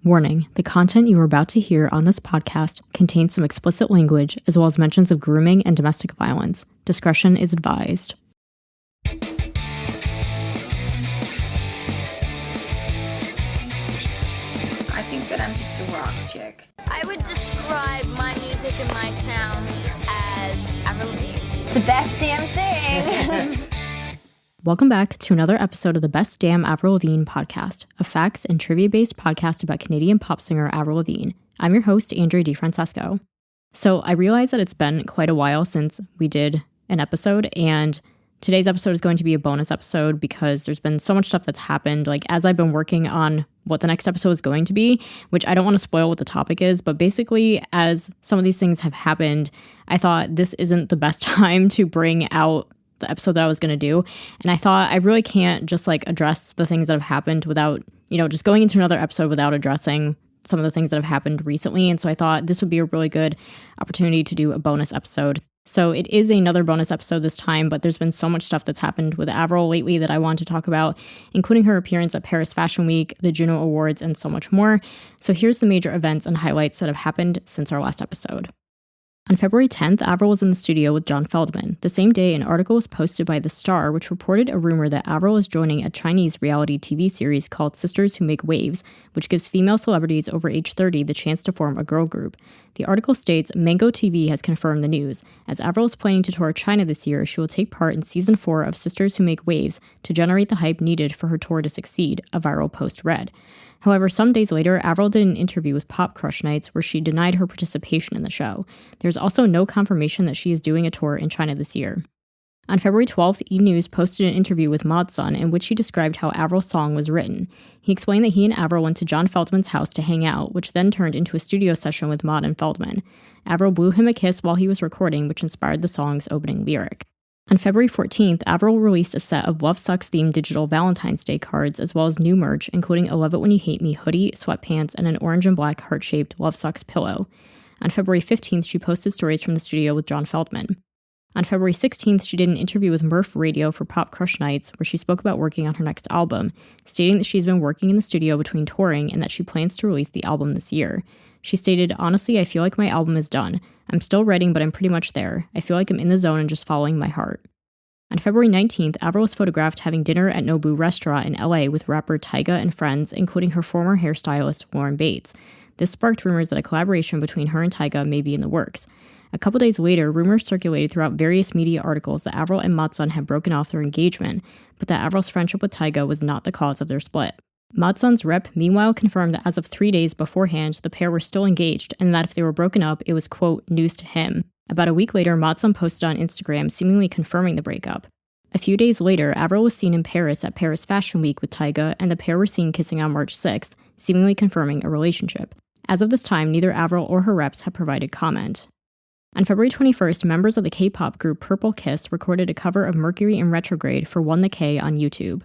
Warning, the content you are about to hear on this podcast contains some explicit language as well as mentions of grooming and domestic violence. Discretion is advised. I think that I'm just a rock chick. I would describe my music and my sound as Avril. It's the best damn thing. Welcome back to another episode of the Best Damn Avril Lavigne podcast, a facts and trivia-based podcast about Canadian pop singer Avril Lavigne. I'm your host, Andrea DiFrancesco. So I realize that it's been quite a while since we did an episode, and today's episode is going to be a bonus episode because there's been so much stuff that's happened, like as I've been working on what the next episode is going to be, which I don't want to spoil what the topic is, but basically as some of these things have happened, I thought this isn't the best time to bring out the episode that I was going to do. And I thought I really can't just address the things that have happened without, just going into another episode without addressing some of the things that have happened recently. And so I thought this would be a really good opportunity to do a bonus episode. So it is another bonus episode this time, but there's been so much stuff that's happened with Avril lately that I want to talk about, including her appearance at Paris Fashion Week, the Juno Awards, and so much more. So here's the major events and highlights that have happened since our last episode. On February 10th, Avril was in the studio with John Feldman. The same day, an article was posted by The Star, which reported a rumor that Avril is joining a Chinese reality TV series called Sisters Who Make Waves, which gives female celebrities over age 30 the chance to form a girl group. The article states, Mango TV has confirmed the news. As Avril is planning to tour China this year, she will take part in Season 4 of Sisters Who Make Waves to generate the hype needed for her tour to succeed, a viral post read. However, some days later, Avril did an interview with Pop Crush Nights where she denied her participation in the show. There's also no confirmation that she is doing a tour in China this year. On February 12th, E! News posted an interview with Modson in which he described how Avril's song was written. He explained that he and Avril went to John Feldman's house to hang out, which then turned into a studio session with Mod and Feldman. Avril blew him a kiss while he was recording, which inspired the song's opening lyric. On February 14th, Avril released a set of Love Sucks themed digital Valentine's Day cards as well as new merch, including a Love It When You Hate Me hoodie, sweatpants, and an orange and black heart-shaped Love Sucks pillow. On February 15th, she posted stories from the studio with John Feldman. On February 16th, she did an interview with Murph Radio for Pop Crush Nights, where she spoke about working on her next album, stating that she's been working in the studio between touring and that she plans to release the album this year. She stated, honestly, I feel like my album is done. I'm still writing, but I'm pretty much there. I feel like I'm in the zone and just following my heart. On February 19th, Avril was photographed having dinner at Nobu Restaurant in LA with rapper Tyga and friends, including her former hairstylist, Lauren Bates. This sparked rumors that a collaboration between her and Tyga may be in the works. A couple days later, rumors circulated throughout various media articles that Avril and Modson had broken off their engagement, but that Avril's friendship with Tyga was not the cause of their split. Modson's rep meanwhile confirmed that as of 3 days beforehand, the pair were still engaged, and that if they were broken up, it was, quote, news to him. About a week later, Modson posted on Instagram seemingly confirming the breakup. A few days later, Avril was seen in Paris at Paris Fashion Week with Tyga, and the pair were seen kissing on March 6th, seemingly confirming a relationship. As of this time, neither Avril or her reps have provided comment. On February 21st, members of the K-pop group Purple Kiss recorded a cover of Mercury in Retrograde for One the K on YouTube.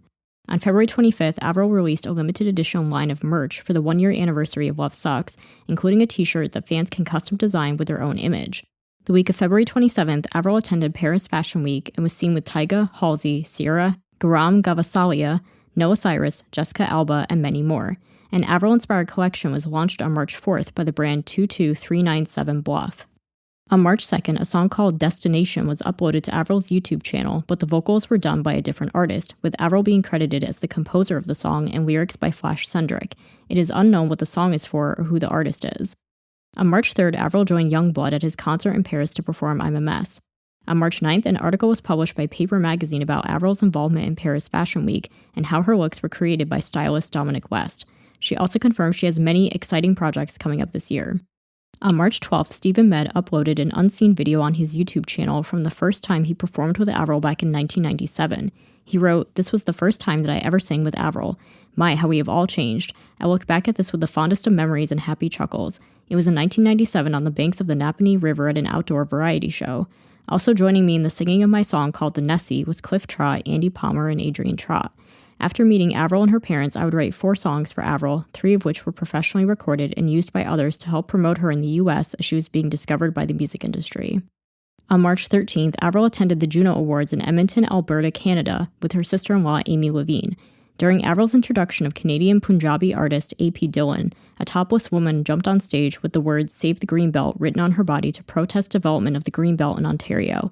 On February 25th, Avril released a limited edition line of merch for the 1-year anniversary of Love Sucks, including a t-shirt that fans can custom design with their own image. The week of February 27th, Avril attended Paris Fashion Week and was seen with Tyga, Halsey, Sierra, Garam Gavasalia, Noah Cyrus, Jessica Alba, and many more. An Avril-inspired collection was launched on March 4th by the brand 22397 Bluff. On March 2nd, a song called Destination was uploaded to Avril's YouTube channel, but the vocals were done by a different artist, with Avril being credited as the composer of the song and lyrics by Flash Sendrick. It is unknown what the song is for or who the artist is. On March 3rd, Avril joined Youngblood at his concert in Paris to perform I'm a Mess. On March 9th, an article was published by Paper Magazine about Avril's involvement in Paris Fashion Week and how her looks were created by stylist Dominic West. She also confirmed she has many exciting projects coming up this year. On March 12th, Stephen Med uploaded an unseen video on his YouTube channel from the first time he performed with Avril back in 1997. He wrote, "This was the first time that I ever sang with Avril. My, how we have all changed. I look back at this with the fondest of memories and happy chuckles. It was in 1997 on the banks of the Napanee River at an outdoor variety show. Also joining me in the singing of my song called The Nessie was Cliff Trott, Andy Palmer, and Adrian Trott. After meeting Avril and her parents, I would write 4 songs for Avril, 3 of which were professionally recorded and used by others to help promote her in the US as she was being discovered by the music industry." On March 13th, Avril attended the Juno Awards in Edmonton, Alberta, Canada, with her sister-in-law Amy Levine. During Avril's introduction of Canadian Punjabi artist A.P. Dillon, a topless woman jumped on stage with the words "Save the Greenbelt" written on her body to protest development of the Greenbelt in Ontario.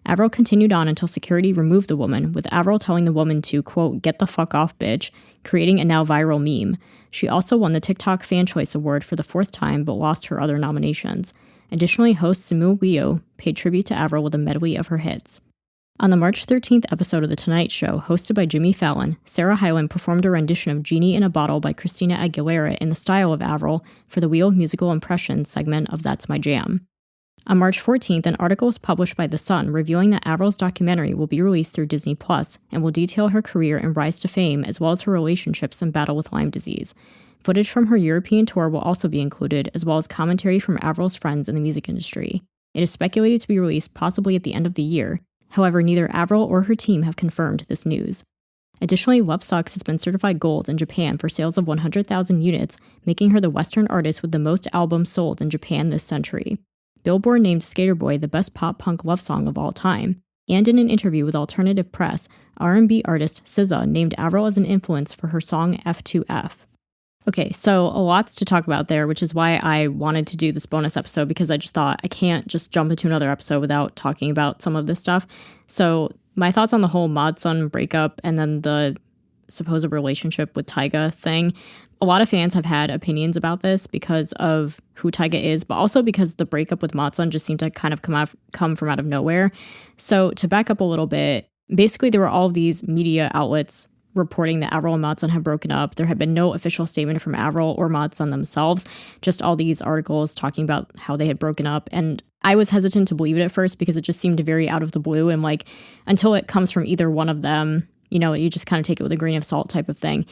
Avril continued on until security removed the woman, with Avril telling the woman to, quote, "Get the fuck off, bitch," creating a now viral meme. She also won the TikTok Fan Choice Award for the 4th time, but lost her other nominations. Additionally, host Simu Liu paid tribute to Avril with a medley of her hits. On the March 13th episode of The Tonight Show, hosted by Jimmy Fallon, Sarah Hyland performed a rendition of Genie in a Bottle by Christina Aguilera in the style of Avril for the Wheel of Musical Impressions segment of That's My Jam. On March 14th, an article was published by The Sun revealing that Avril's documentary will be released through Disney Plus and will detail her career and rise to fame as well as her relationships and battle with Lyme disease. Footage from her European tour will also be included, as well as commentary from Avril's friends in the music industry. It is speculated to be released possibly at the end of the year. However, neither Avril or her team have confirmed this news. Additionally, Love Sucks has been certified gold in Japan for sales of 100,000 units, making her the Western artist with the most albums sold in Japan this century. Billboard named Skater Boy the best pop-punk love song of all time. And in an interview with Alternative Press, R&B artist SZA named Avril as an influence for her song F2F. Okay, so a lots to talk about there, which is why I wanted to do this bonus episode, because I just thought I can't just jump into another episode without talking about some of this stuff. So my thoughts on the whole Mod-Sun breakup and then the supposed relationship with Tyga thing. A lot of fans have had opinions about this because of who Tyga is, but also because the breakup with Mod-Sun just seemed to kind of come from out of nowhere. So to back up a little bit, basically there were all of these media outlets reporting that Avril and Mod-Sun had broken up. There had been no official statement from Avril or Mod-Sun themselves, just all these articles talking about how they had broken up. And I was hesitant to believe it at first because it just seemed very out of the blue. And like, until it comes from either one of them, you know, you just kind of take it with a grain of salt type of thing.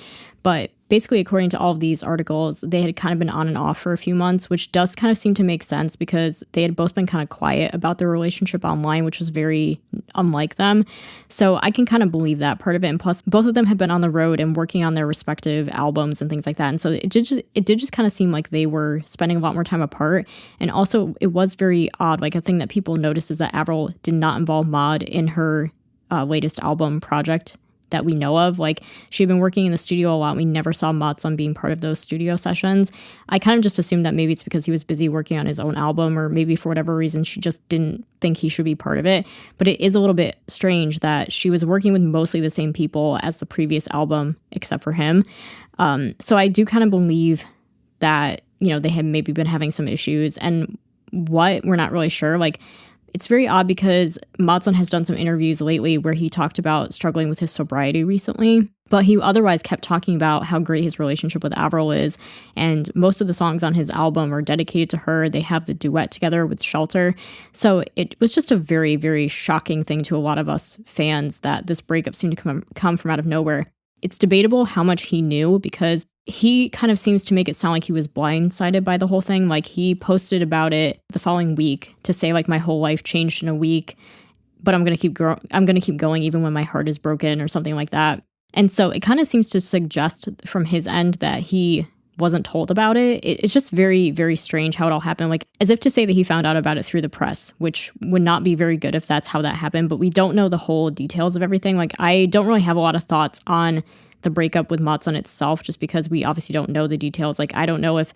But basically, according to all of these articles, they had kind of been on and off for a few months, which does kind of seem to make sense because they had both been kind of quiet about their relationship online, which was very unlike them. So I can kind of believe that part of it. And plus, both of them had been on the road and working on their respective albums and things like that. And so it did just kind of seem like they were spending a lot more time apart. And also, it was very odd. Like, a thing that people noticed is that Avril did not involve Mod in her latest album project that we know of. Like, she'd been working in the studio a lot. We never saw Mod-Sun being part of those studio sessions. I kind of just assumed that maybe it's because he was busy working on his own album, or maybe for whatever reason she just didn't think he should be part of it. But it is a little bit strange that she was working with mostly the same people as the previous album, except for him. So I do kind of believe that, you know, they had maybe been having some issues, and what, we're not really sure. Like, it's very odd because Mod-Sun has done some interviews lately where he talked about struggling with his sobriety recently, but he otherwise kept talking about how great his relationship with Avril is, and most of the songs on his album are dedicated to her. They have the duet together with Shelter. So it was just a very, very shocking thing to a lot of us fans that this breakup seemed to come from out of nowhere. It's debatable how much he knew, because he kind of seems to make it sound like he was blindsided by the whole thing. Like, he posted about it the following week to say, like, my whole life changed in a week, but I'm going to keep going even when my heart is broken, or something like that. And so it kind of seems to suggest from his end that he wasn't told about it. It's just very, very strange how it all happened. Like, as if to say that he found out about it through the press, which would not be very good if that's how that happened. But we don't know the whole details of everything. Like, I don't really have a lot of thoughts on the breakup with Mod-Sun itself, just because we obviously don't know the details. Like, I don't know if,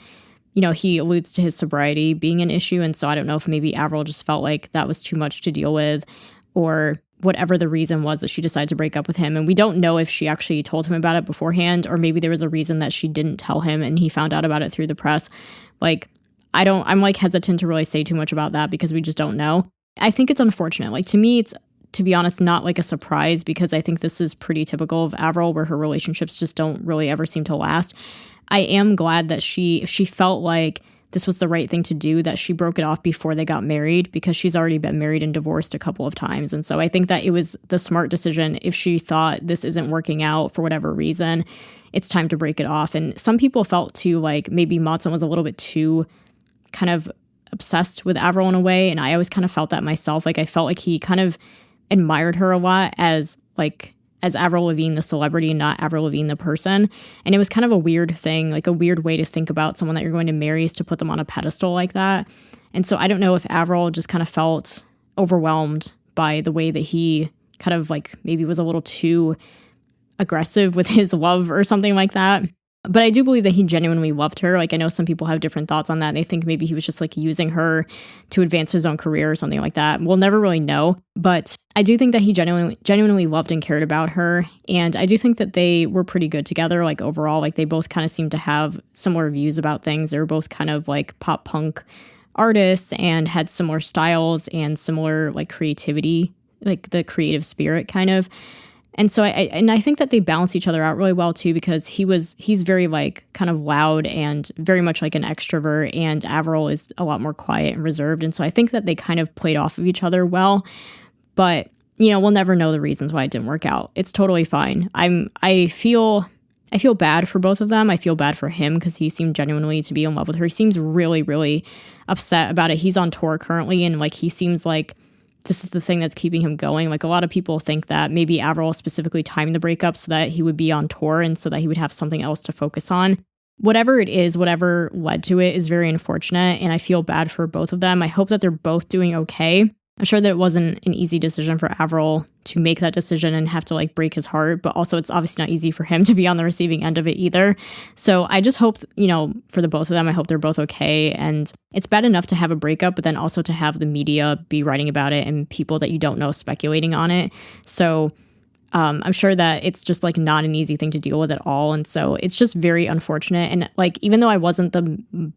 you know, he alludes to his sobriety being an issue, and so I don't know if maybe Avril just felt like that was too much to deal with, or whatever the reason was that she decided to break up with him. And we don't know if she actually told him about it beforehand, or maybe there was a reason that she didn't tell him and he found out about it through the press. Like, I'm like hesitant to really say too much about that because we just don't know. I think it's unfortunate. Like, to me, it's, to be honest, not like a surprise, because I think this is pretty typical of Avril, where her relationships just don't really ever seem to last. I am glad that she felt like this was the right thing to do, that she broke it off before they got married, because she's already been married and divorced a couple of times. And so I think that it was the smart decision. If she thought this isn't working out for whatever reason, it's time to break it off. And some people felt too like maybe Mod-Sun was a little bit too kind of obsessed with Avril in a way. And I always kind of felt that myself. Like, I felt like he kind of admired her a lot as Avril Lavigne, the celebrity, and not Avril Lavigne, the person. And it was kind of a weird thing, like a weird way to think about someone that you're going to marry, is to put them on a pedestal like that. And so I don't know if Avril just kind of felt overwhelmed by the way that he kind of like maybe was a little too aggressive with his love or something like that. But I do believe that he genuinely loved her. Like, I know some people have different thoughts on that. They think maybe he was just like using her to advance his own career or something like that. We'll never really know. But I do think that he genuinely loved and cared about her. And I do think that they were pretty good together. Like, overall, like they both kind of seemed to have similar views about things. They were both kind of like pop punk artists and had similar styles and similar like creativity, like the creative spirit kind of. And so I think that they balance each other out really well too, because he's very like kind of loud and very much like an extrovert, and Avril is a lot more quiet and reserved. And so I think that they kind of played off of each other well. But, you know, we'll never know the reasons why it didn't work out. It's totally fine. I feel bad for both of them. I feel bad for him because he seemed genuinely to be in love with her. He seems really, really upset about it. He's on tour currently, and like he seems like this is the thing that's keeping him going. Like, a lot of people think that maybe Avril specifically timed the breakup so that he would be on tour and so that he would have something else to focus on. Whatever it is, whatever led to it is very unfortunate, and I feel bad for both of them. I hope that they're both doing okay. I'm sure that it wasn't an easy decision for Avril to make that decision and have to like break his heart, but also it's obviously not easy for him to be on the receiving end of it either. So I just hope, you know, for the both of them, I hope they're both okay. And it's bad enough to have a breakup, but then also to have the media be writing about it and people that you don't know speculating on it. So I'm sure that it's just like not an easy thing to deal with at all. And so it's just very unfortunate. And like, even though I wasn't the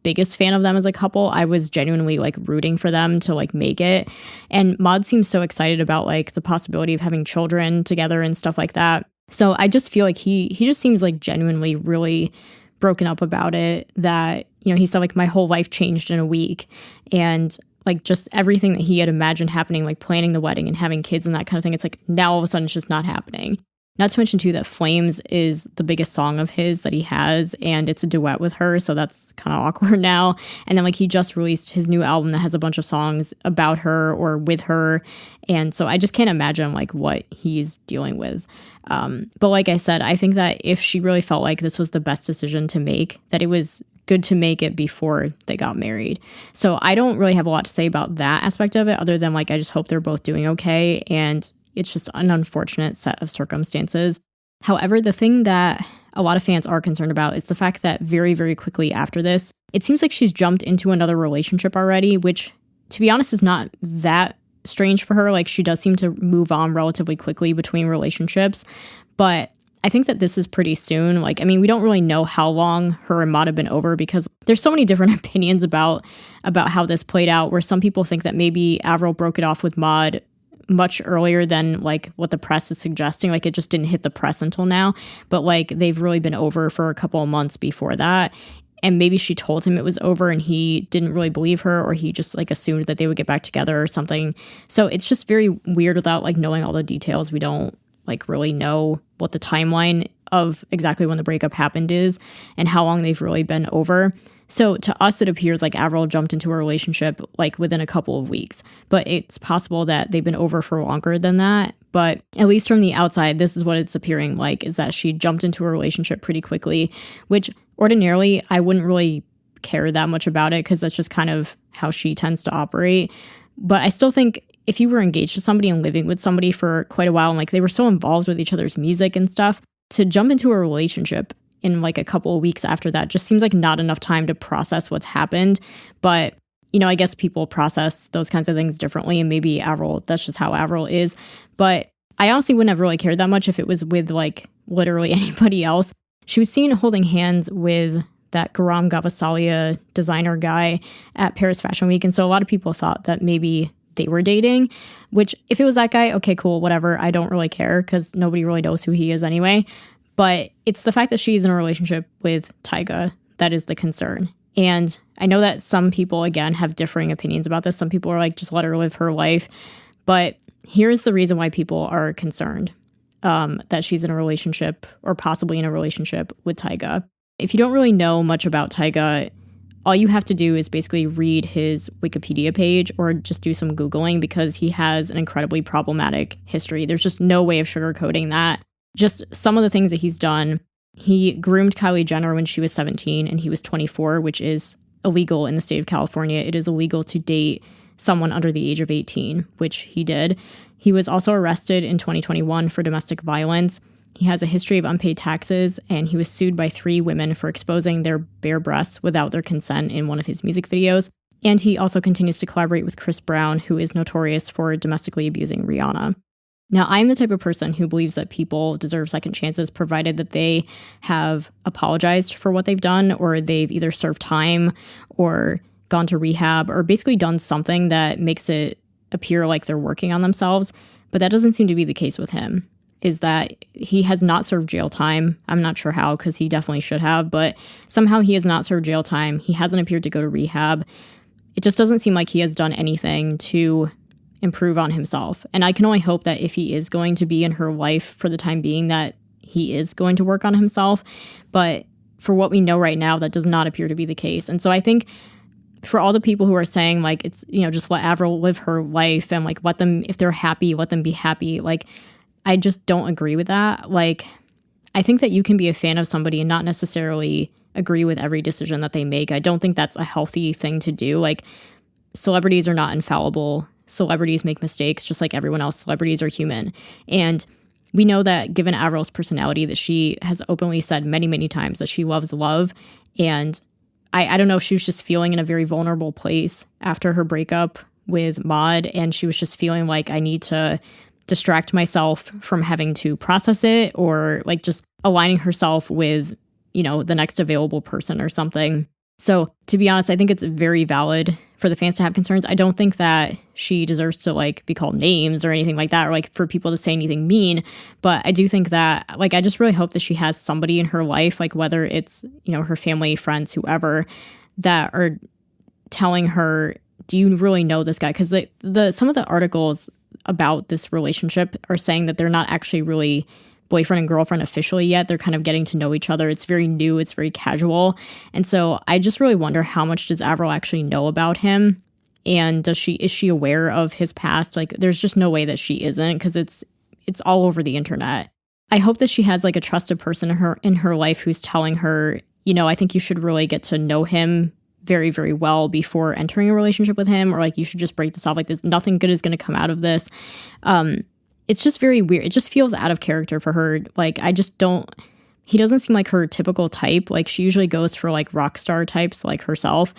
biggest fan of them as a couple, I was genuinely like rooting for them to like make it. And Maud seems so excited about like the possibility of having children together and stuff like that. So I just feel like he just seems like genuinely really broken up about it, that, you know, he said like my whole life changed in a week. And like just everything that he had imagined happening, like planning the wedding and having kids and that kind of thing, it's like now all of a sudden it's just not happening. Not to mention too that Flames is the biggest song of his that he has, and it's a duet with her, so that's kind of awkward now. And then like he just released his new album that has a bunch of songs about her or with her, and so I just can't imagine like what he's dealing with. But like I said, I think that if she really felt like this was the best decision to make, that it was good to make it before they got married. So I don't really have a lot to say about that aspect of it, other than like I just hope they're both doing okay, and it's just an unfortunate set of circumstances. However, the thing that a lot of fans are concerned about is the fact that very, very quickly after this, it seems like she's jumped into another relationship already, which, to be honest, is not that strange for her. Like, she does seem to move on relatively quickly between relationships, but I think that this is pretty soon. Like, I mean, we don't really know how long her and Maud have been over, because there's so many different opinions about how this played out, where some people think that maybe Avril broke it off with Maud much earlier than like what the press is suggesting. Like, it just didn't hit the press until now, but like they've really been over for a couple of months before that. And maybe she told him it was over and he didn't really believe her, or he just like assumed that they would get back together or something. So it's just very weird without like knowing all the details. We don't like really know what the timeline of exactly when the breakup happened is and how long they've really been over. So to us, it appears like Avril jumped into a relationship like within a couple of weeks, but it's possible that they've been over for longer than that. But at least from the outside, this is what it's appearing like, is that she jumped into a relationship pretty quickly, which ordinarily I wouldn't really care that much about it, because that's just kind of how she tends to operate. But I still think if you were engaged to somebody and living with somebody for quite a while, and like they were so involved with each other's music and stuff, to jump into a relationship in like a couple of weeks after that just seems like not enough time to process what's happened. But, you know, I guess people process those kinds of things differently, and maybe Avril, that's just how Avril is. But I honestly wouldn't have really cared that much if it was with like literally anybody else. She was seen holding hands with that Garam Gavasalia designer guy at Paris Fashion Week. And so a lot of people thought that maybe they were dating, which if it was that guy, okay, cool, whatever. I don't really care, because nobody really knows who he is anyway. But it's the fact that she's in a relationship with Tyga that is the concern. And I know that some people, again, have differing opinions about this. Some people are like, just let her live her life. But here's the reason why people are concerned that she's in a relationship, or possibly in a relationship, with Tyga. If you don't really know much about Tyga, all you have to do is basically read his Wikipedia page or just do some Googling, because he has an incredibly problematic history. There's just no way of sugarcoating that. Just some of the things that he's done. He groomed Kylie Jenner when she was 17 and he was 24, which is illegal in the state of California. It is illegal to date someone under the age of 18, which he did. He was also arrested in 2021 for domestic violence. He has a history of unpaid taxes, and he was sued by 3 women for exposing their bare breasts without their consent in one of his music videos. And he also continues to collaborate with Chris Brown, who is notorious for domestically abusing Rihanna. Now, I'm the type of person who believes that people deserve second chances, provided that they have apologized for what they've done, or they've either served time or gone to rehab, or basically done something that makes it appear like they're working on themselves. But that doesn't seem to be the case with him, is that he has not served jail time. I'm not sure how, because he definitely should have, but somehow he has not served jail time. He hasn't appeared to go to rehab. It just doesn't seem like he has done anything to improve on himself. And I can only hope that if he is going to be in her life for the time being, that he is going to work on himself. But for what we know right now, that does not appear to be the case. And so I think for all the people who are saying, like, it's, you know, just let Avril live her life and, like, let them, if they're happy, let them be happy. Like, I just don't agree with that. Like, I think that you can be a fan of somebody and not necessarily agree with every decision that they make. I don't think that's a healthy thing to do. Like, celebrities are not infallible. Celebrities make mistakes just like everyone else. Celebrities are human. And we know that given Avril's personality, that she has openly said many, many times that she loves love. And I don't know if she was just feeling in a very vulnerable place after her breakup with Maude, and she was just feeling like, I need to distract myself from having to process it, or like just aligning herself with, you know, the next available person or something. So to be honest, I think it's very valid for the fans to have concerns. I don't think that she deserves to, like, be called names or anything like that, or like for people to say anything mean. But I do think that, like, I just really hope that she has somebody in her life, like whether it's, you know, her family, friends, whoever, that are telling her, do you really know this guy? Because some of the articles about this relationship are saying that they're not actually really boyfriend and girlfriend officially yet. They're kind of getting to know each other. It's very new. It's very casual. And so I just really wonder, how much does Avril actually know about him? And is she aware of his past? Like, there's just no way that she isn't, because it's all over the internet. I hope that she has, like, a trusted person in her life who's telling her, you know, I think you should really get to know him very, very well before entering a relationship with him, or like, you should just break this off. Like, this, nothing good is going to come out of this. It's just very weird. It just feels out of character for her. Like, he doesn't seem like her typical type. Like, she usually goes for, like, rock star types like herself,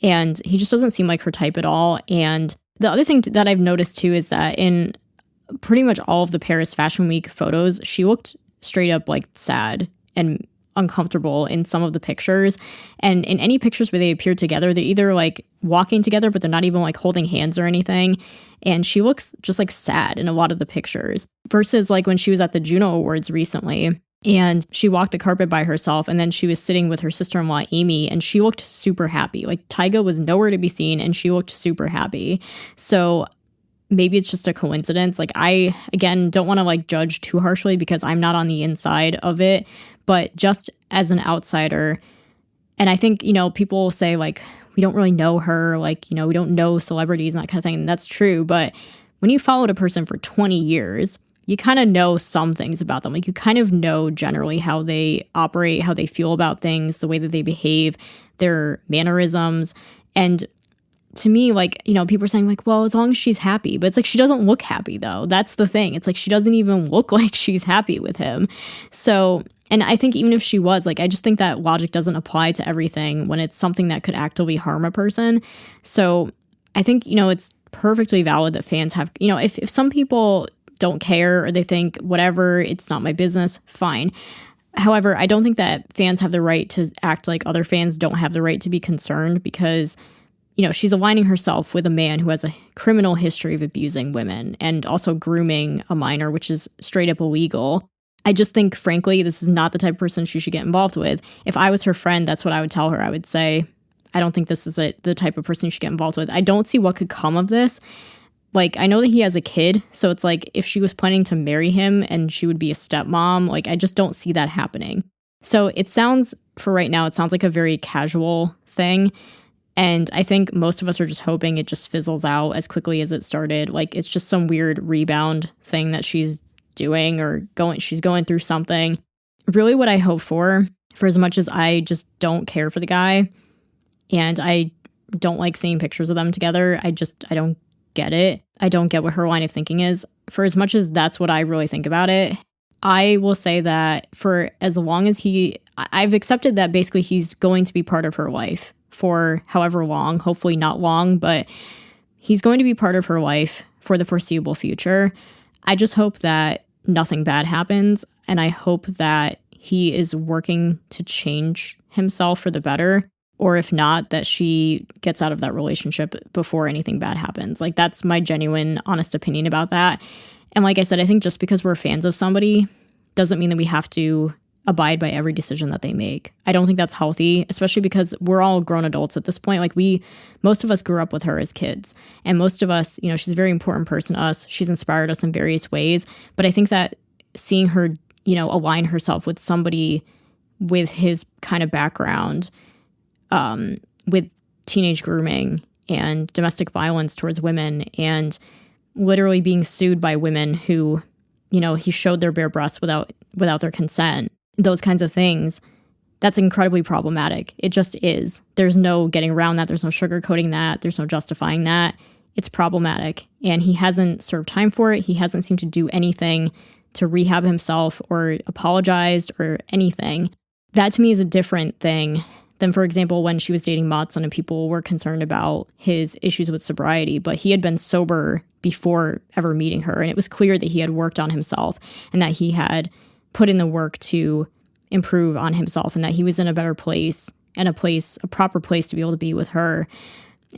and he just doesn't seem like her type at all. And the other thing that I've noticed too is that in pretty much all of the Paris Fashion Week photos, she looked straight up, like, sad and uncomfortable in some of the pictures. And in any pictures where they appear together, they're either, like, walking together, but they're not even, like, holding hands or anything. And she looks just, like, sad in a lot of the pictures, versus, like, when she was at the Juno Awards recently and she walked the carpet by herself, and then she was sitting with her sister-in-law Amy, and she looked super happy. Like, Tyga was nowhere to be seen, and she looked super happy. So maybe it's just a coincidence. Like, I, again, don't want to, like, judge too harshly because I'm not on the inside of it, but just as an outsider, and I think, you know, people say, like, we don't really know her, like, you know, we don't know celebrities and that kind of thing, and that's true. But when you followed a person for 20 years, you kind of know some things about them. Like, you kind of know generally how they operate, how they feel about things, the way that they behave, their mannerisms. And to me, like, you know, people are saying, like, well, as long as she's happy. But it's like, she doesn't look happy, though. That's the thing. It's like, she doesn't even look like she's happy with him. So, and I think even if she was, like, I just think that logic doesn't apply to everything when it's something that could actively harm a person. So I think, you know, it's perfectly valid that fans have, you know, if some people don't care, or they think, whatever, it's not my business, fine. However, I don't think that fans have the right to act like other fans don't have the right to be concerned, because, you know, she's aligning herself with a man who has a criminal history of abusing women and also grooming a minor, which is straight up illegal. I just think, frankly, this is not the type of person she should get involved with. If I was her friend, that's what I would tell her. I would say, I don't think this is the type of person you should get involved with. I don't see what could come of this. Like, I know that he has a kid, so it's like, if she was planning to marry him and she would be a stepmom, like, I just don't see that happening. So it sounds, for right now, it sounds like a very casual thing. And I think most of us are just hoping it just fizzles out as quickly as it started. Like, it's just some weird rebound thing that she's doing, or she's going through something. Really, what I hope for as much as I just don't care for the guy, and I don't like seeing pictures of them together, I don't get it. I don't get what her line of thinking is. For as much as that's what I really think about it, I will say that for as long as I've accepted that basically he's going to be part of her life for however long, hopefully not long, but he's going to be part of her life for the foreseeable future. I just hope that nothing bad happens, and I hope that he is working to change himself for the better, or if not, that she gets out of that relationship before anything bad happens. Like, that's my genuine, honest opinion about that. And like I said, I think just because we're fans of somebody doesn't mean that we have to abide by every decision that they make. I don't think that's healthy, especially because we're all grown adults at this point. Like, most of us grew up with her as kids, and most of us, she's a very important person to us. She's inspired us in various ways. But I think that seeing her, align herself with somebody with his kind of background, with teenage grooming and domestic violence towards women, and literally being sued by women who, he showed their bare breasts without their consent, those kinds of things, that's incredibly problematic. It just is. There's no getting around that. There's no sugarcoating that. There's no justifying that. It's problematic. And he hasn't served time for it. He hasn't seemed to do anything to rehab himself or apologize or anything. That to me is a different thing than, for example, when she was dating Matson and people were concerned about his issues with sobriety, but he had been sober before ever meeting her. And it was clear that he had worked on himself and that he had put in the work to improve on himself and that he was in a better place and a proper place to be able to be with her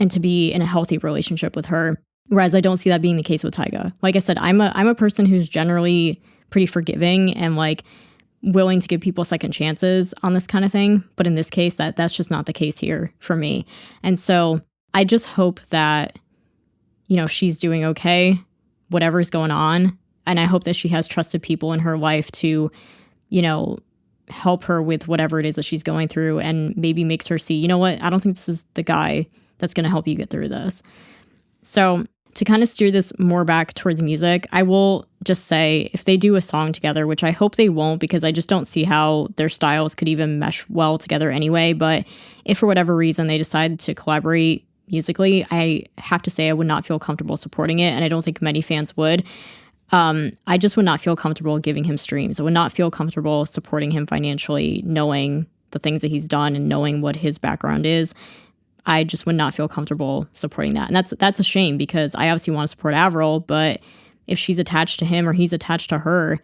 and to be in a healthy relationship with her. Whereas I don't see that being the case with Tyga. Like I said, I'm a person who's generally pretty forgiving and like willing to give people second chances on this kind of thing. But in this case, that's just not the case here for me. And so I just hope that, she's doing okay, whatever's going on. And I hope that she has trusted people in her life to, help her with whatever it is that she's going through and maybe makes her see, what, I don't think this is the guy that's going to help you get through this. So to kind of steer this more back towards music, I will just say if they do a song together, which I hope they won't because I just don't see how their styles could even mesh well together anyway. But if for whatever reason they decide to collaborate musically, I have to say I would not feel comfortable supporting it. And I don't think many fans would. I just would not feel comfortable giving him streams. I would not feel comfortable supporting him financially, knowing the things that he's done and knowing what his background is. I just would not feel comfortable supporting that. And that's a shame because I obviously want to support Avril, but if she's attached to him or he's attached to her,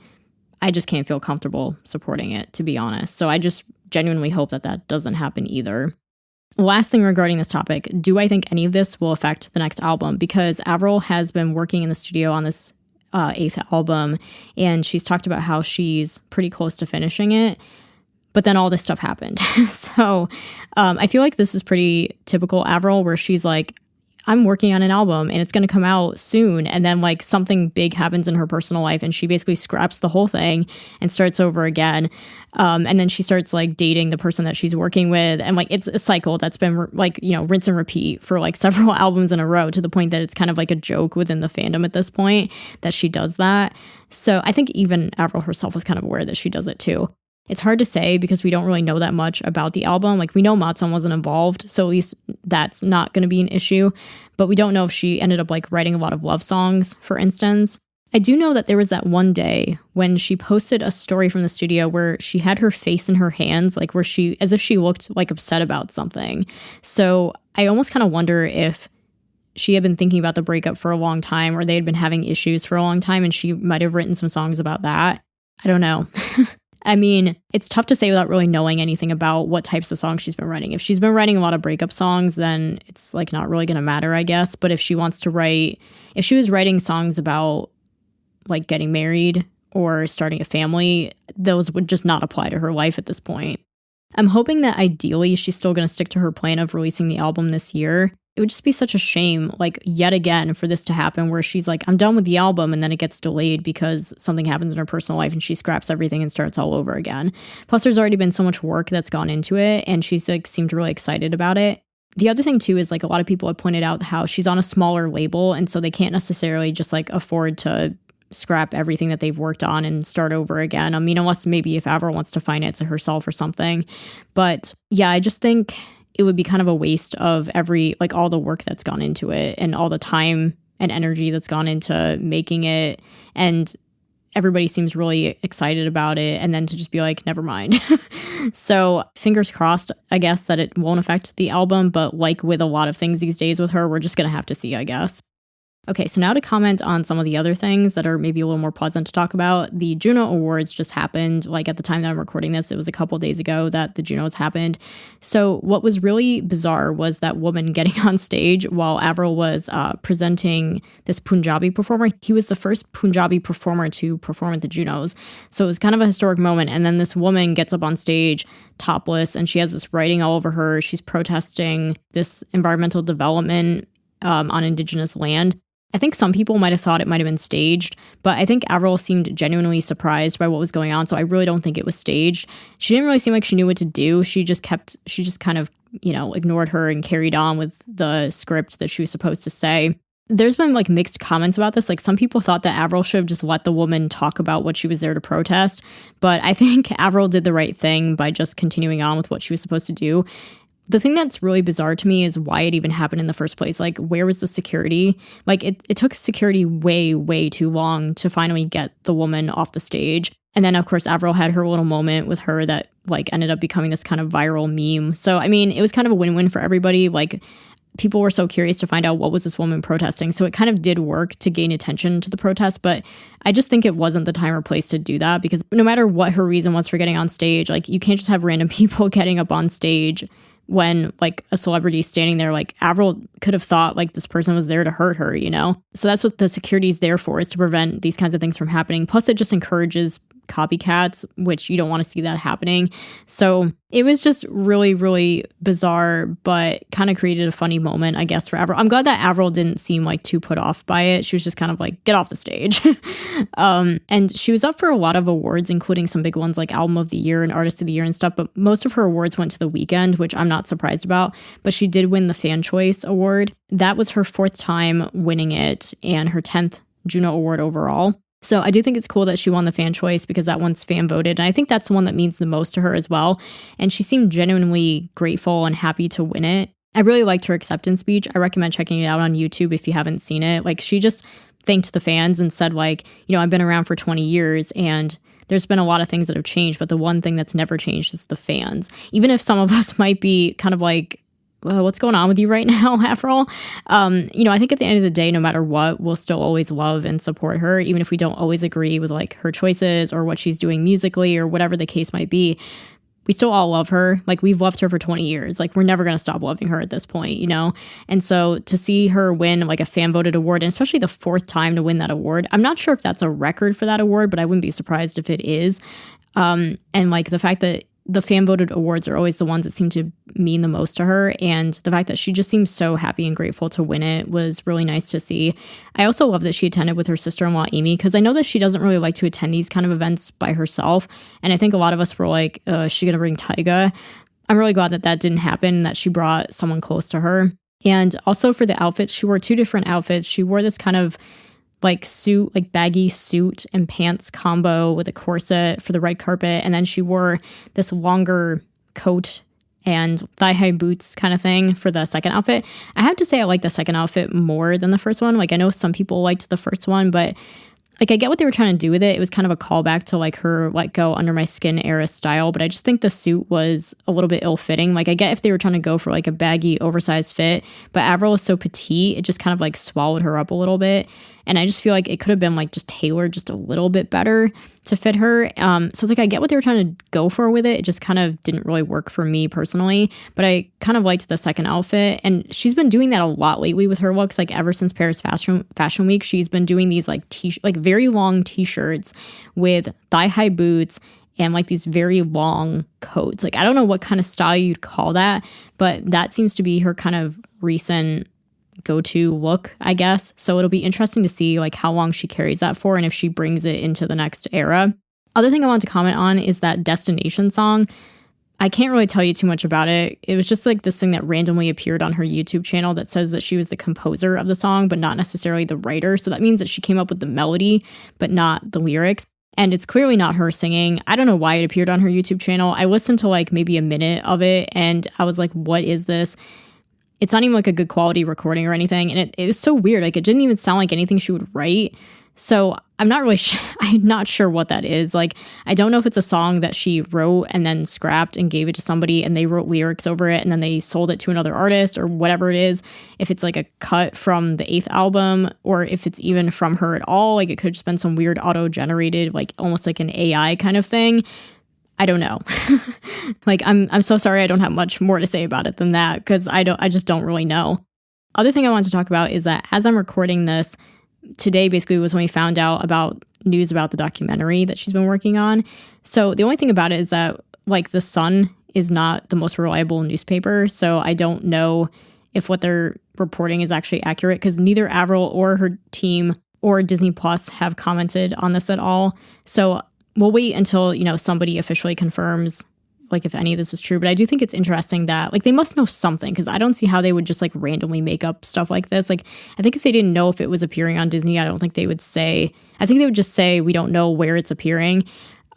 I just can't feel comfortable supporting it, to be honest. So I just genuinely hope that doesn't happen either. Last thing regarding this topic, do I think any of this will affect the next album? Because Avril has been working in the studio on this 8th album, and she's talked about how she's pretty close to finishing it. But then all this stuff happened. So I feel like this is pretty typical Avril, where she's like, I'm working on an album and it's going to come out soon. And then like something big happens in her personal life and she basically scraps the whole thing and starts over again. And then she starts like dating the person that she's working with. And like it's a cycle that's been like, rinse and repeat for like several albums in a row, to the point that it's kind of like a joke within the fandom at this point that she does that. So I think even Avril herself was kind of aware that she does it too. It's hard to say because we don't really know that much about the album. Like, we know Matson wasn't involved, so at least that's not going to be an issue. But we don't know if she ended up like writing a lot of love songs, for instance. I do know that there was that one day when she posted a story from the studio where she had her face in her hands, like where as if she looked like upset about something. So I almost kind of wonder if she had been thinking about the breakup for a long time, or they had been having issues for a long time, and she might have written some songs about that. I don't know. I mean, it's tough to say without really knowing anything about what types of songs she's been writing. If she's been writing a lot of breakup songs, then it's like not really going to matter, I guess. But if she was writing songs about like getting married or starting a family, those would just not apply to her life at this point. I'm hoping that ideally she's still going to stick to her plan of releasing the album this year. It would just be such a shame, like, yet again, for this to happen where she's like, I'm done with the album, and then it gets delayed because something happens in her personal life and she scraps everything and starts all over again. Plus, there's already been so much work that's gone into it, and she's like seemed really excited about it. The other thing too is like a lot of people have pointed out how she's on a smaller label, and so they can't necessarily just like afford to scrap everything that they've worked on and start over again. I mean, unless maybe if Avril wants to finance it herself or something. But yeah, I just think it would be kind of a waste of all the work that's gone into it and all the time and energy that's gone into making it. And everybody seems really excited about it, and then to just be like, never mind. So fingers crossed, I guess, that it won't affect the album, but like with a lot of things these days with her, we're just gonna have to see, I guess. Okay, so now to comment on some of the other things that are maybe a little more pleasant to talk about. The Juno Awards just happened, like at the time that I'm recording this, it was a couple days ago that the Junos happened. So what was really bizarre was that woman getting on stage while Avril was presenting this Punjabi performer. He was the first Punjabi performer to perform at the Junos. So it was kind of a historic moment. And then this woman gets up on stage topless and she has this writing all over her. She's protesting this environmental development on Indigenous land. I think some people might have thought it might have been staged, but I think Avril seemed genuinely surprised by what was going on, so I really don't think it was staged. She didn't really seem like she knew what to do. She just kind of, ignored her and carried on with the script that she was supposed to say. There's been like mixed comments about this. Like some people thought that Avril should have just let the woman talk about what she was there to protest, but I think Avril did the right thing by just continuing on with what she was supposed to do. The thing that's really bizarre to me is why it even happened in the first place. Like, where was the security? Like, it took security way, way too long to finally get the woman off the stage. And then, of course, Avril had her little moment with her that, like, ended up becoming this kind of viral meme. So, I mean, it was kind of a win-win for everybody. Like, people were so curious to find out what was this woman protesting. So it kind of did work to gain attention to the protest. But I just think it wasn't the time or place to do that, because no matter what her reason was for getting on stage, like, you can't just have random people getting up on stage when like a celebrity standing there. Like Avril could have thought like this person was there to hurt her, So that's what the security is there for, is to prevent these kinds of things from happening. Plus it just encourages copycats, which you don't want to see that happening. So it was just really, really bizarre, but kind of created a funny moment, I guess, for Avril. I'm glad that Avril didn't seem like too put off by it. She was just kind of like, get off the stage. And she was up for a lot of awards, including some big ones like Album of the Year and Artist of the Year and stuff, but most of her awards went to The Weeknd, which I'm not surprised about, but she did win the Fan Choice Award. That was her 4th time winning it and her 10th Juno Award overall. So I do think it's cool that she won the Fan Choice, because that one's fan voted. And I think that's the one that means the most to her as well. And she seemed genuinely grateful and happy to win it. I really liked her acceptance speech. I recommend checking it out on YouTube if you haven't seen it. Like, she just thanked the fans and said, like, I've been around for 20 years and there's been a lot of things that have changed, but the one thing that's never changed is the fans. Even if some of us might be kind of like, what's going on with you right now, Avril? I think at the end of the day, no matter what, we'll still always love and support her, even if we don't always agree with like her choices or what she's doing musically or whatever the case might be. We still all love her. Like, we've loved her for 20 years. Like, we're never going to stop loving her at this point, And so to see her win like a fan voted award, and especially the 4th time to win that award, I'm not sure if that's a record for that award, but I wouldn't be surprised if it is. And like the fact that the fan voted awards are always the ones that seem to mean the most to her. And the fact that she just seems so happy and grateful to win it was really nice to see. I also love that she attended with her sister-in-law, Amy, because I know that she doesn't really like to attend these kind of events by herself. And I think a lot of us were like, is she going to bring Tyga? I'm really glad that that didn't happen, that she brought someone close to her. And also for the outfits, she wore 2 different outfits. She wore this kind of like suit, like baggy suit and pants combo with a corset for the red carpet. And then she wore this longer coat and thigh-high boots kind of thing for the second outfit. I have to say I like the second outfit more than the first one. Like, I know some people liked the first one, but like, I get what they were trying to do with it. It was kind of a callback to like her like go under my skin era style, but I just think the suit was a little bit ill-fitting. Like, I get if they were trying to go for like a baggy, oversized fit, but Avril is so petite, it just kind of like swallowed her up a little bit. And I just feel like it could have been like just tailored just a little bit better to fit her. So it's like, I get what they were trying to go for with it. It just kind of didn't really work for me personally, but I kind of liked the second outfit. And she's been doing that a lot lately with her looks. Like, ever since Paris Fashion Week, she's been doing these like very long t-shirts with thigh-high boots and like these very long coats. Like, I don't know what kind of style you'd call that, but that seems to be her kind of recent go-to look, I guess. So it'll be interesting to see like how long she carries that for and if she brings it into the next era. Other thing I want to comment on is that Destination song. I can't really tell you too much about it. It was just like this thing that randomly appeared on her YouTube channel that says that she was the composer of the song, but not necessarily the writer. So that means that she came up with the melody, but not the lyrics. And it's clearly not her singing. I don't know why it appeared on her YouTube channel. I listened to like maybe a minute of it and I was like, what is this? It's not even like a good quality recording or anything. And it was so weird. Like, it didn't even sound like anything she would write. So I'm not sure what that is. Like, I don't know if it's a song that she wrote and then scrapped and gave it to somebody and they wrote lyrics over it and then they sold it to another artist or whatever it is. If it's like a cut from the 8th album or if it's even from her at all, like it could have just been some weird auto-generated, like almost like an AI kind of thing. I don't know. Like, I'm so sorry I don't have much more to say about it than that because I just don't really know. Other thing I wanted to talk about is that as I'm recording this, today basically was when we found out about news about the documentary that she's been working on. So the only thing about it is that like the Sun is not the most reliable newspaper. So I don't know if what they're reporting is actually accurate because neither Avril or her team or Disney Plus have commented on this at all. So we'll wait until, somebody officially confirms like if any of this is true. But I do think it's interesting that like they must know something because I don't see how they would just like randomly make up stuff like this. Like I think if they didn't know if it was appearing on Disney, I don't think they would say, I think they would just say we don't know where it's appearing.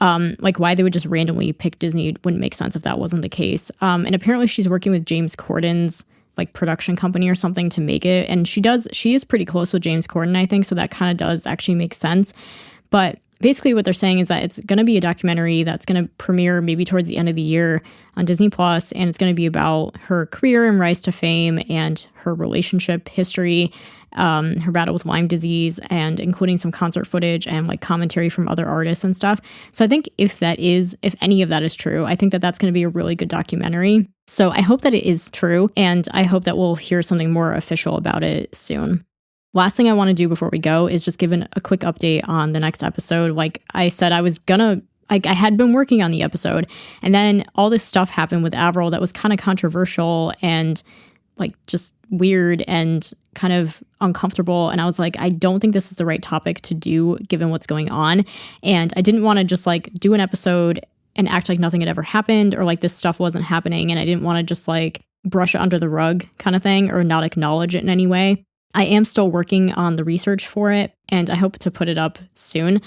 Like why they would just randomly pick Disney wouldn't make sense if that wasn't the case. And apparently she's working with James Corden's like production company or something to make it. And she is pretty close with James Corden, I think. So that kind of does actually make sense. But basically what they're saying is that it's going to be a documentary that's going to premiere maybe towards the end of the year on Disney Plus, and it's going to be about her career and rise to fame and her relationship history, her battle with Lyme disease, and including some concert footage and like commentary from other artists and stuff. So I think if any of that is true, I think that that's going to be a really good documentary. So I hope that it is true, and I hope that we'll hear something more official about it soon. Last thing I want to do before we go is just give a quick update on the next episode. Like I said, I had been working on the episode, and then all this stuff happened with Avril that was kind of controversial and like just weird and kind of uncomfortable. And I was like, I don't think this is the right topic to do given what's going on. And I didn't want to just like do an episode and act like nothing had ever happened or like this stuff wasn't happening. And I didn't want to just like brush it under the rug kind of thing or not acknowledge it in any way. I am still working on the research for it, and I hope to put it up soon,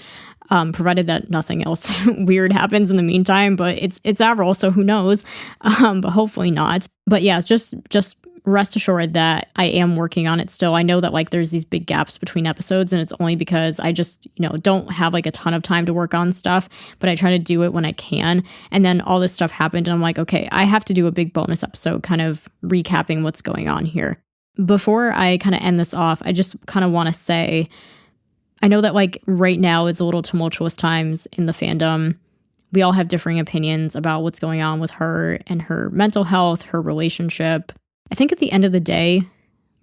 provided that nothing else weird happens in the meantime. But it's Avril, so who knows? But hopefully not. But yeah, just rest assured that I am working on it still. I know that like there's these big gaps between episodes, and it's only because I just don't have like a ton of time to work on stuff. But I try to do it when I can. And then all this stuff happened, and I'm like, okay, I have to do a big bonus episode, kind of recapping what's going on here. Before I kind of end this off, I just kind of want to say, I know that like right now is a little tumultuous times in the fandom. We all have differing opinions about what's going on with her and her mental health, her relationship. I think at the end of the day,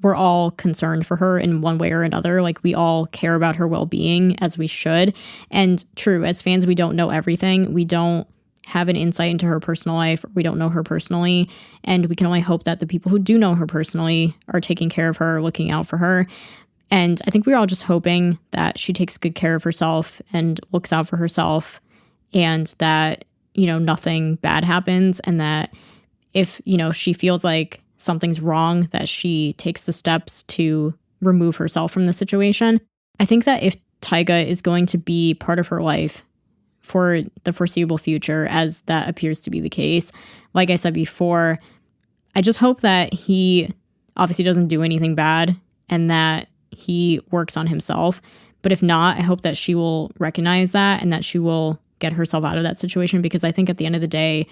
we're all concerned for her in one way or another. Like we all care about her well-being as we should. And true, as fans, we don't know everything. We don't have an insight into her personal life. We don't know her personally. And we can only hope that the people who do know her personally are taking care of her, looking out for her. And I think we're all just hoping that she takes good care of herself and looks out for herself, and that, nothing bad happens, and that if, she feels like something's wrong, that she takes the steps to remove herself from the situation. I think that if Tyga is going to be part of her life for the foreseeable future, as that appears to be the case, like I said before, I just hope that he obviously doesn't do anything bad and that he works on himself. But if not, I hope that she will recognize that and that she will get herself out of that situation, because I think at the end of the day,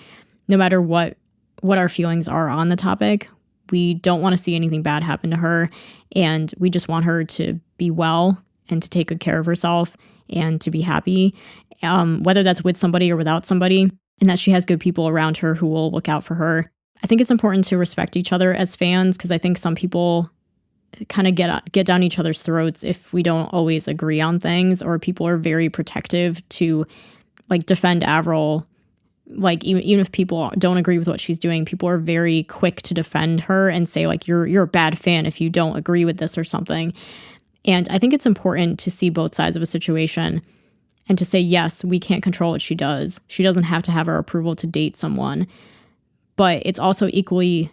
no matter what our feelings are on the topic, we don't want to see anything bad happen to her, and we just want her to be well and to take good care of herself and to be happy, whether that's with somebody or without somebody, and that she has good people around her who will look out for her. I think it's important to respect each other as fans, because I think some people kind of get down each other's throats if we don't always agree on things, or people are very protective to like defend Avril. Like even if people don't agree with what she's doing, people are very quick to defend her and say like you're a bad fan if you don't agree with this or something. And I think it's important to see both sides of a situation and to say, yes, we can't control what she does. She doesn't have to have our approval to date someone. But it's also equally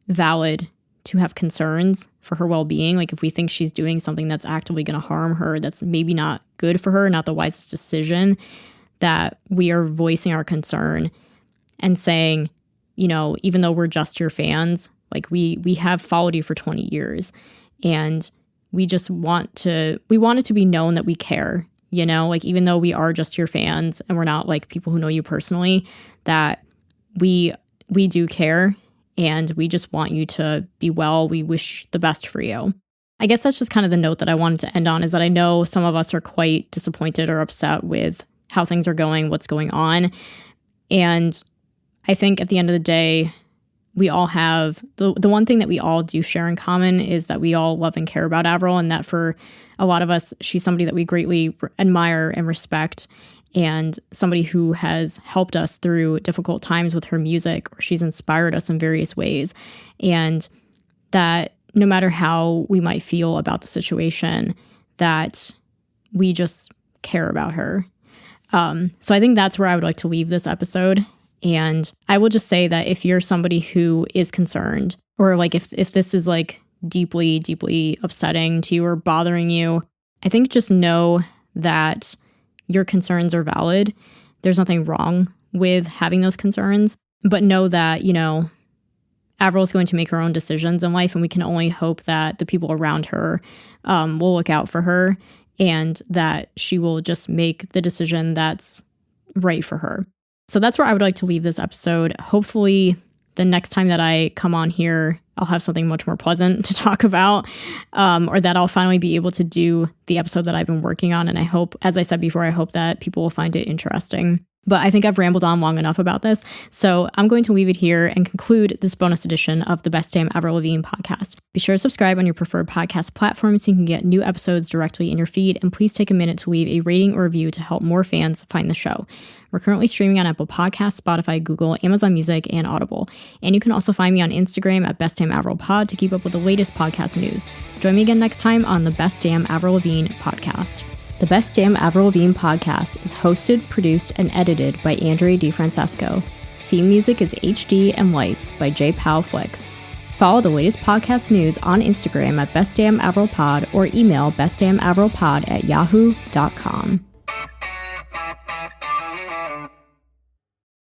valid to have concerns for her well-being. Like if we think she's doing something that's actively going to harm her, that's maybe not good for her, not the wisest decision, that we are voicing our concern and saying, even though we're just your fans, like we have followed you for 20 years, and we just want it to be known that we care. you know, like even though we are just your fans and we're not like people who know you personally, that we do care and we just want you to be well. We wish the best for you. I guess that's just kind of the note that I wanted to end on, is that I know some of us are quite disappointed or upset with how things are going, what's going on. And I think at the end of the day, we all have the one thing that we all do share in common is that we all love and care about Avril, and that for a lot of us, she's somebody that we greatly admire and respect, and somebody who has helped us through difficult times with her music, or she's inspired us in various ways. And that no matter how we might feel about the situation, that we just care about her. So I think that's where I would like to leave this episode. And I will just say that if you're somebody who is concerned, or like if this is like deeply, deeply upsetting to you or bothering you, I think just know that your concerns are valid. There's nothing wrong with having those concerns, but know that, you know, Avril is going to make her own decisions in life, and we can only hope that the people around her will look out for her, and that she will just make the decision that's right for her. So that's where I would like to leave this episode. Hopefully the next time that I come on here, I'll have something much more pleasant to talk about, or that I'll finally be able to do the episode that I've been working on. And I hope, as I said before, I hope that people will find it interesting. But I think I've rambled on long enough about this. So I'm going to leave it here and conclude this bonus edition of the Best Damn Avril Lavigne podcast. Be sure to subscribe on your preferred podcast platform so you can get new episodes directly in your feed. And please take a minute to leave a rating or review to help more fans find the show. We're currently streaming on Apple Podcasts, Spotify, Google, Amazon Music, and Audible. And you can also find me on Instagram at Best Damn Avril Pod to keep up with the latest podcast news. Join me again next time on the Best Damn Avril Lavigne podcast. The Best Damn Avril Lavigne podcast is hosted, produced, and edited by Andrea DiFrancesco. Theme music is HD and Lights by J. Powell Flicks. Follow the latest podcast news on Instagram at Best Damn Avril Pod or email bestdamnavrilpod@yahoo.com.